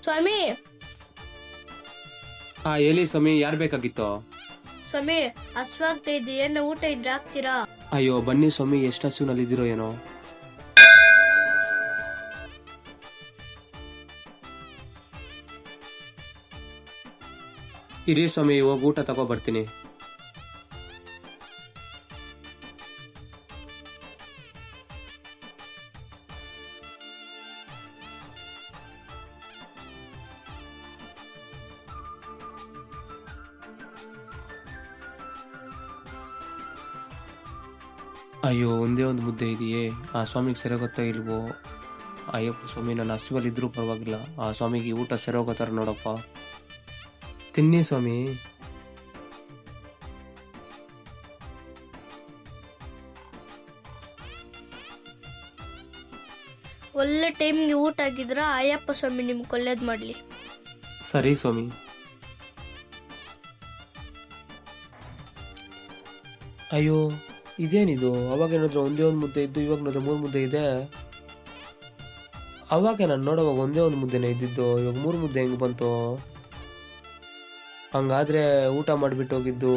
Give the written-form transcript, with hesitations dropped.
ಸ್ವಾಮಿ ಹೇಳಿ ಸ್ವಾಮಿ, ಯಾರು ಬೇಕಾಗಿತ್ತು? ಸ್ವಾಮಿ ಹಸ್ವಾಗ್ತಾ ಇದೆ, ಏನೋ ಊಟ ಇದ್ರೆ ಹಾಕ್ತೀರಾ? ಅಯ್ಯೋ ಬನ್ನಿ ಸ್ವಾಮಿ, ಎಷ್ಟು ಹಸುವಿನಲ್ಲಿದ್ದೀರೋ ಏನೋ. ಇರಿ ಸ್ವಾಮಿ, ಹೋಗಿ ಊಟ ತಗೋ ಬರ್ತೀನಿ. ಅಯ್ಯೋ ಒಂದೇ ಒಂದು ಮುದ್ದೆ ಇದೆಯೇ, ಆ ಸ್ವಾಮಿಗೆ ಸರಿಯಾಗುತ್ತಾ ಇಲ್ವೋ? ಅಯ್ಯಪ್ಪ ಸ್ವಾಮಿ, ನನ್ನ ಹಸುವಲ್ಲಿದ್ರೂ ಪರವಾಗಿಲ್ಲ, ಆ ಸ್ವಾಮಿಗೆ ಊಟ ಸರಿಯಾಗೋತಾರ ನೋಡಪ್ಪ. ತಿನ್ನಿ ಸ್ವಾಮಿ. ಒಳ್ಳೆ ಟೈಮ್ಗೆ ಊಟ ಆಗಿದ್ರ ಅಯ್ಯಪ್ಪ ಸ್ವಾಮಿ ನಿಮ್ಗೆ ಒಳ್ಳೇದ್ ಮಾಡ್ಲಿ. ಸರಿ ಸ್ವಾಮಿ. ಅಯ್ಯೋ ಇದೇನಿದು, ಅವಾಗೇನಾದ್ರು ಒಂದೇ ಒಂದು ಮುದ್ದೆ ಇದ್ದು, ಇವಾಗ ನೋಡಿದ್ರೆ 3 ಮುದ್ದೆ ಇದೆ. ಅವಾಗ ನಾನು ನೋಡುವಾಗ ಒಂದೇ ಒಂದು ಮುದ್ದೆನೇ ಇದ್ದಿದ್ದು, ಇವಾಗ 3 ಮುದ್ದೆ ಹೆಂಗೆ ಬಂತು? ಹಂಗಾದ್ರೆ ಊಟ ಮಾಡಿಬಿಟ್ಟು ಹೋಗಿದ್ದು